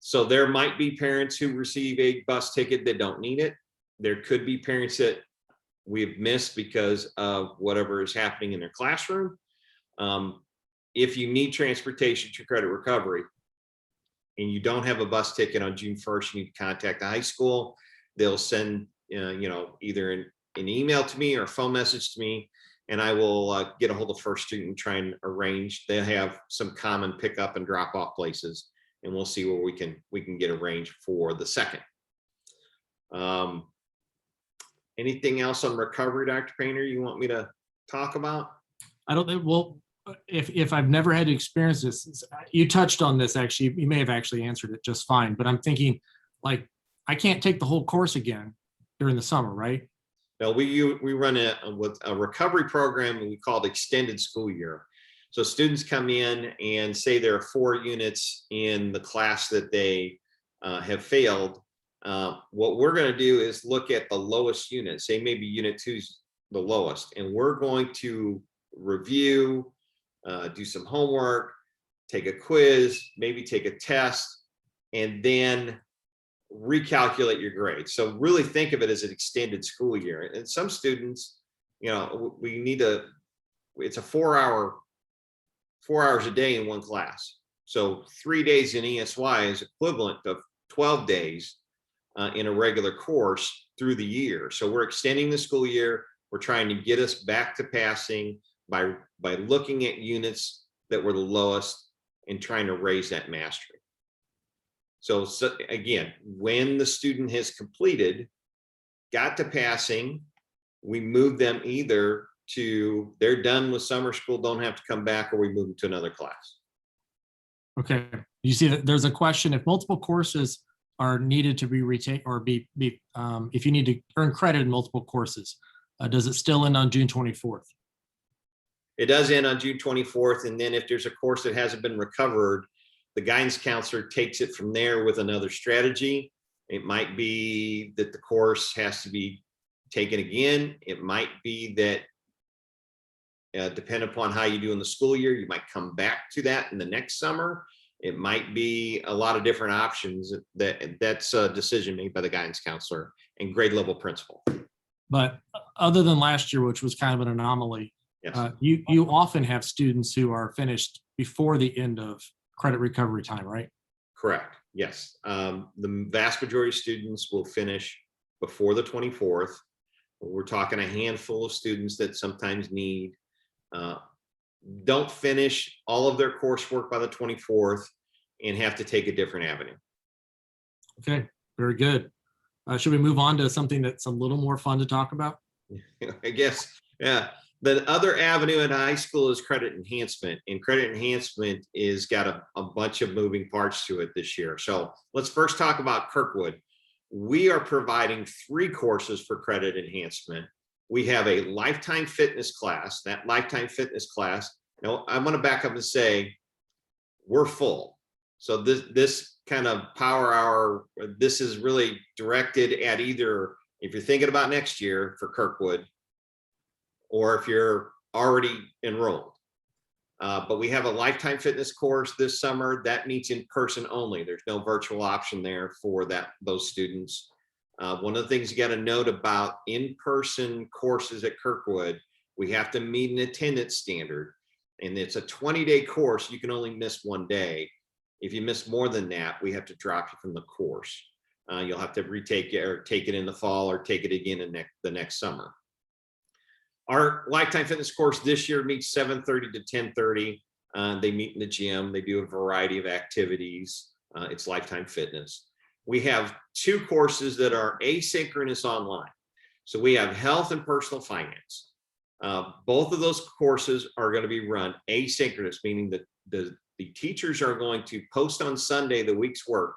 So there might be parents who receive a bus ticket that don't need it. There could be parents that we've missed because of whatever is happening in their classroom. If you need transportation to credit recovery and you don't have a bus ticket on June 1st, you need to contact the high school. They'll send either an email to me or a phone message to me, and I will get a hold of First Student and try and arrange. They have some common pickup and drop off places, and we'll see where we can get arranged for the second. Anything else on recovery, Dr. Painter, you want me to talk about? I don't think, well, if I've never had to experience this, you touched on this actually, you may have actually answered it just fine, but I'm thinking like, I can't take the whole course again during the summer, right? No, we run with a recovery program we call it extended school year. So students come in and say there are 4 units in the class that they have failed. What we're going to do is look at the lowest unit, say maybe unit 2's the lowest, and we're going to review, do some homework, take a quiz, maybe take a test, and then recalculate your grades. So really think of it as an extended school year. And some students, we need to, it's a 4 hours a day in one class. So 3 days in ESY is equivalent of 12 days in a regular course through the year. So we're extending the school year. We're trying to get us back to passing by looking at units that were the lowest and trying to raise that mastery. So again, when the student has completed, got to passing, we move them either to, they're done with summer school, don't have to come back, or we move them to another class. Okay. You see that there's a question, if multiple courses are needed to be retained or if you need to earn credit in multiple courses, does it still end on June 24th? It does end on June 24th. And then if there's a course that hasn't been recovered, the guidance counselor takes it from there with another strategy. It might be that the course has to be taken again. It might be that depending upon how you do in the school year, you might come back to that in the next summer. It might be a lot of different options. That's a decision made by the guidance counselor and grade level principal. But other than last year, which was kind of an anomaly, yes. You often have students who are finished before the end of credit recovery time, right? Correct. Yes. The vast majority of students will finish before the 24th. We're talking a handful of students that sometimes don't finish all of their coursework by the 24th and have to take a different avenue. Okay, very good. Should we move on to something that's a little more fun to talk about? I guess, yeah. The other avenue in high school is credit enhancement, and credit enhancement is got a bunch of moving parts to it this year. So let's first talk about Kirkwood. We are providing 3 courses for credit enhancement. We have a lifetime fitness class. That lifetime fitness class, now I'm going to back up and say we're full. So this kind of power hour, this is really directed at either if you're thinking about next year for Kirkwood, or if you're already enrolled. But we have a lifetime fitness course this summer that meets in person only. There's no virtual option there for those students. One of the things you got to note about in-person courses at Kirkwood, we have to meet an attendance standard, and it's a 20-day course. You can only miss 1 day. If you miss more than that, we have to drop you from the course. You'll have to retake it or take it in the fall or take it again in the next summer. Our lifetime fitness course this year meets 7:30 to 10:30. They meet in the gym. They do a variety of activities. It's lifetime fitness. We have 2 courses that are asynchronous online. So we have health and personal finance. Both of those courses are going to be run asynchronous, meaning that the teachers are going to post on Sunday the week's work,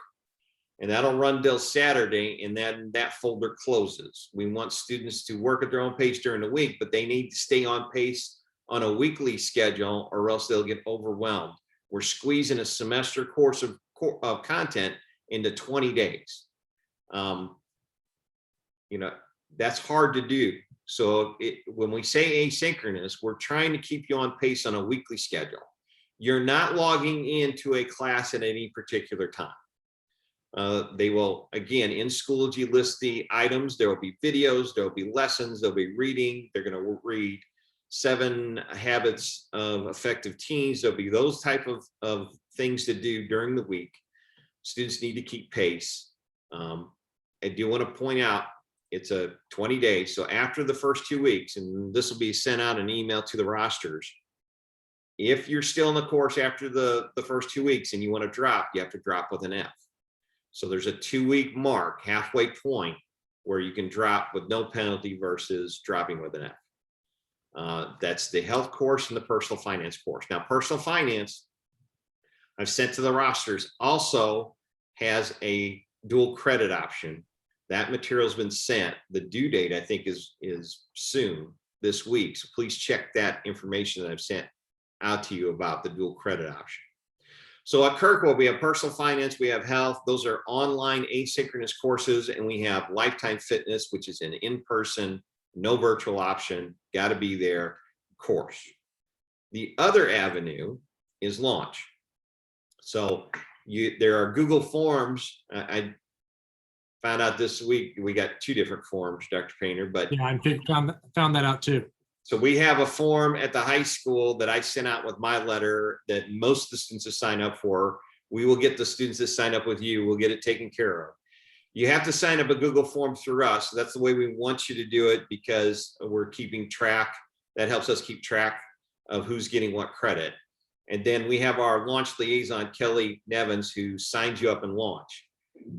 and that'll run till Saturday, and then that folder closes. We want students to work at their own pace during the week, but they need to stay on pace on a weekly schedule, or else they'll get overwhelmed. We're squeezing a semester course of content into 20 days. That's hard to do. So when we say asynchronous, we're trying to keep you on pace on a weekly schedule. You're not logging into a class at any particular time. They will, again, in Schoology list the items. There will be videos, there will be lessons, there'll be reading. They're going to read 7 habits of effective teens. There'll be those type of things to do during the week. Students need to keep pace. I do want to point out, it's a 20 days. So after the first 2 weeks, and this will be sent out an email to the rosters. If you're still in the course after the first 2 weeks and you want to drop, you have to drop with an F. So there's a 2-week mark, halfway point, where you can drop with no penalty versus dropping with an F. That's the health course and the personal finance course. Now, personal finance, I've sent to the rosters, also has a dual credit option. That material's been sent. The due date, I think, is soon this week. So please check that information that I've sent out to you about the dual credit option. So at Kirkwood, we have personal finance, we have health. Those are online asynchronous courses, and we have lifetime fitness, which is an in-person, no virtual option, got to be there course. The other avenue is launch. So there are Google Forms. I found out this week we got 2 different forms, Dr. Painter, but Yeah, I found that out too. so we have a form at the high school that I sent out with my letter that most of the students have signed up for. We will get the students that sign up with you. We'll get it taken care of. You have to sign up a Google form through us. That's the way we want you to do it, because we're keeping track. That helps us keep track of who's getting what credit. And then we have our launch liaison, Kelly Nevins, who signs you up in launch.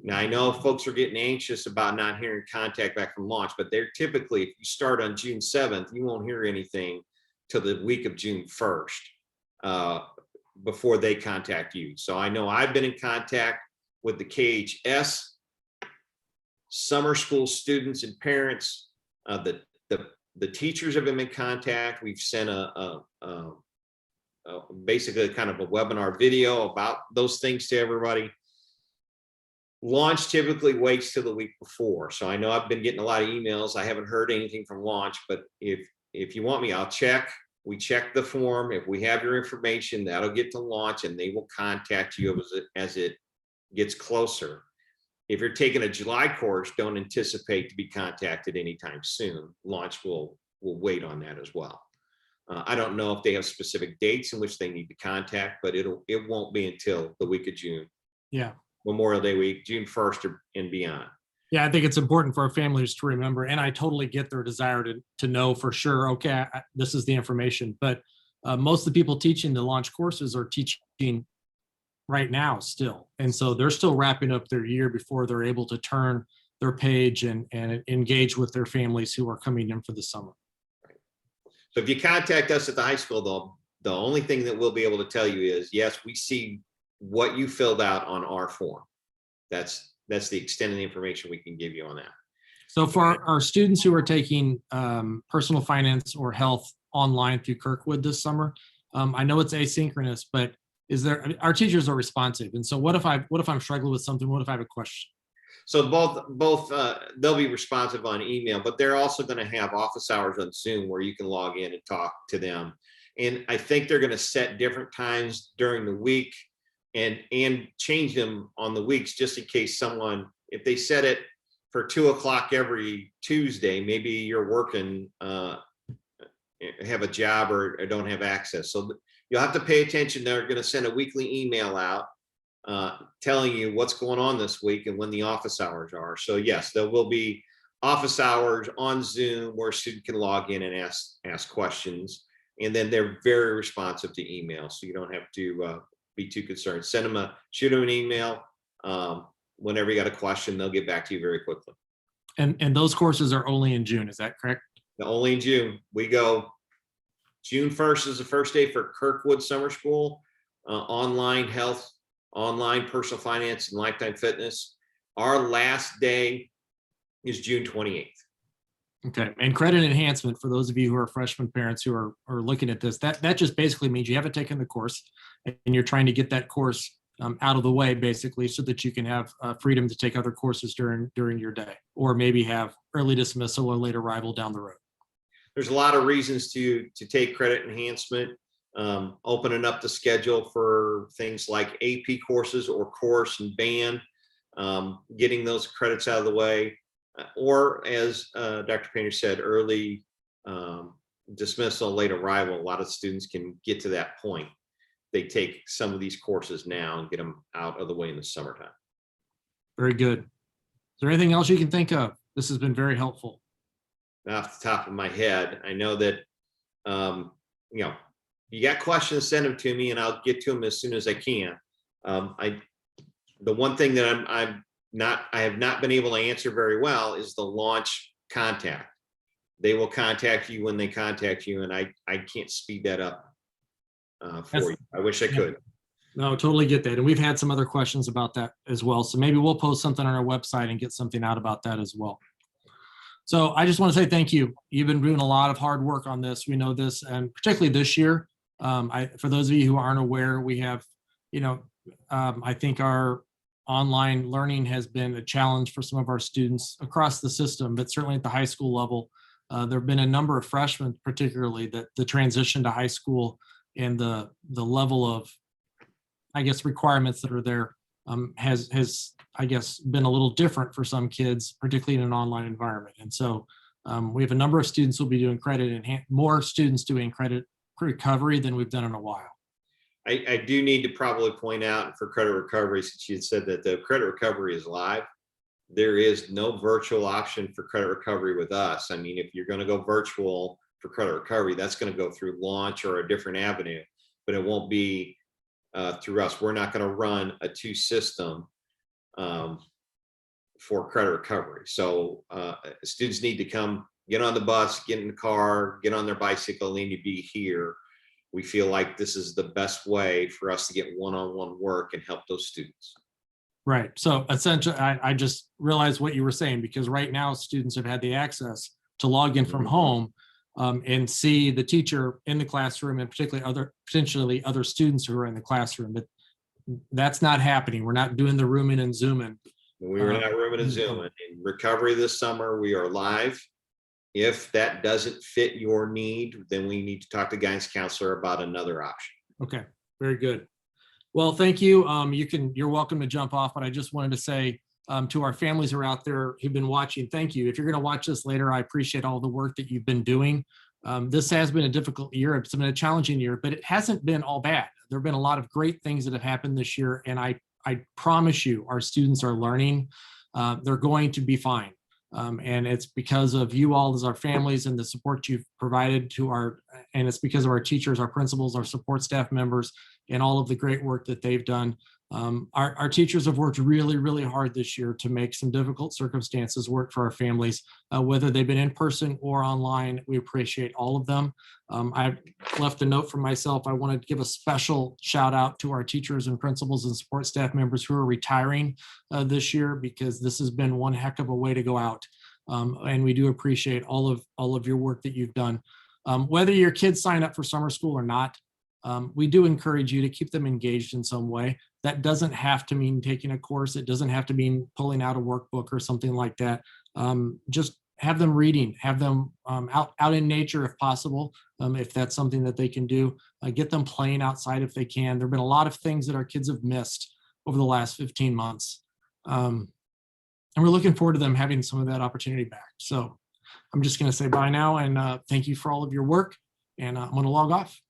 Now, I know folks are getting anxious about not hearing contact back from launch, but they're typically, if you start on June 7th, you won't hear anything till the week of June 1st before they contact you. So I know I've been in contact with the KHS, summer school students and parents. The teachers have been in contact. We've sent basically kind of a webinar video about those things to everybody. Launch typically waits till the week before. So I know I've been getting a lot of emails. I haven't heard anything from launch, but if you want me, I'll check. We check the form. If we have your information, that'll get to launch, and they will contact you as it gets closer. If you're taking a July course, don't anticipate to be contacted anytime soon. Launch will wait on that as well. I don't know if they have specific dates in which they need to contact, but it won't be until the week of June. Yeah. Memorial Day week, June 1st and beyond. Yeah, I think it's important for our families to remember, and I totally get their desire to know for sure, okay, this is the information, but most of the people teaching the launch courses are teaching right now still. And so they're still wrapping up their year before they're able to turn their page and engage with their families who are coming in for the summer. So if you contact us at the high school, though, the only thing that we'll be able to tell you is, yes, we see what you filled out on our form. That's the extent of the information we can give you on that. So for our students who are taking personal finance or health online through Kirkwood this summer, I know it's asynchronous, but our teachers are responsive. And so what if I'm struggling with something? What if I have a question? So both they'll be responsive on email, but they're also going to have office hours on Zoom where you can log in and talk to them. And I think they're going to set different times during the week and change them on the weeks, just in case if they set it for 2 o'clock every Tuesday, maybe you're working, have a job or don't have access. So you'll have to pay attention. They're going to send a weekly email out telling you what's going on this week and when the office hours are. So yes, there will be office hours on Zoom where a student can log in and ask questions. And then they're very responsive to email. So you don't have to be too concerned. Shoot them an email. Whenever you got a question, they'll get back to you very quickly. And those courses are only in June, is that correct? Only in June. We go June 1st is the first day for Kirkwood Summer School, online health, online personal finance, and lifetime fitness. Our last day is June 28th. Okay, and credit enhancement for those of you who are freshman parents who are looking at this, that just basically means you haven't taken the course and you're trying to get that course out of the way, basically, so that you can have freedom to take other courses during your day, or maybe have early dismissal or late arrival down the road. There's a lot of reasons to take credit enhancement, opening up the schedule for things like AP courses or course and band, getting those credits out of the way, or as Dr. Painter said, early dismissal, late arrival. A lot of students can get to that point. They take some of these courses now and get them out of the way in the summertime. Very good. Is there anything else you can think of? This has been very helpful. Off the top of my head, I know that you got questions, send them to me and I'll get to them as soon as I can. The one thing that I have not been able to answer very well is the launch contact. They will contact you when they contact you, and I can't speed that up for you. I wish I could. No, totally get that. And we've had some other questions about that as well. So maybe we'll post something on our website and get something out about that as well. So I just want to say thank you. You've been doing a lot of hard work on this. We know this, and particularly this year. For those of you who aren't aware, we have, I think our online learning has been a challenge for some of our students across the system, but certainly at the high school level. There have been a number of freshmen, particularly, that the transition to high school and the level of, I guess, requirements that are there has, I guess, been a little different for some kids, particularly in an online environment. And so we have a number of students who will be doing more students doing credit recovery than we've done in a while. I do need to probably point out for credit recovery, since you had said that the credit recovery is live, there is no virtual option for credit recovery with us. I mean, if you're going to go virtual for credit recovery, that's going to go through Launch or a different avenue, but it won't be through us. We're not going to run a two system for credit recovery. So students need to come, get on the bus, get in the car, get on their bicycle, they need to be here. We feel like this is the best way for us to get one-on-one work and help those students. Right. So essentially, I just realized what you were saying, because right now students have had the access to log in from home and see the teacher in the classroom, and potentially other students who are in the classroom. But that's not happening. We're not doing the rooming and zooming. We are not rooming and zooming. In recovery this summer, we are live. If that doesn't fit your need, then we need to talk to guidance counselor about another option. Okay, very good. Well, thank you. You're welcome to jump off, but I just wanted to say to our families who are out there who've been watching, thank you. If you're going to watch this later, I appreciate all the work that you've been doing. This has been a difficult year. It's been a challenging year, but it hasn't been all bad. There have been a lot of great things that have happened this year, and I promise you, our students are learning. They're going to be fine. And it's because of you all as our families and the support you've provided and it's because of our teachers, our principals, our support staff members, and all of the great work that they've done. Our teachers have worked really, really hard this year to make some difficult circumstances work for our families, whether they've been in person or online. We appreciate all of them. I've left a note for myself. I want to give a special shout out to our teachers and principals and support staff members who are retiring this year, because this has been one heck of a way to go out. And we do appreciate all of your work that you've done. Whether your kids sign up for summer school or not, we do encourage you to keep them engaged in some way. That doesn't have to mean taking a course. It doesn't have to mean pulling out a workbook or something like that. Just have them reading, have them out in nature if possible, if that's something that they can do. Get them playing outside if they can. There have been a lot of things that our kids have missed over the last 15 months. And we're looking forward to them having some of that opportunity back. So I'm just going to say bye now, and thank you for all of your work, and I'm going to log off.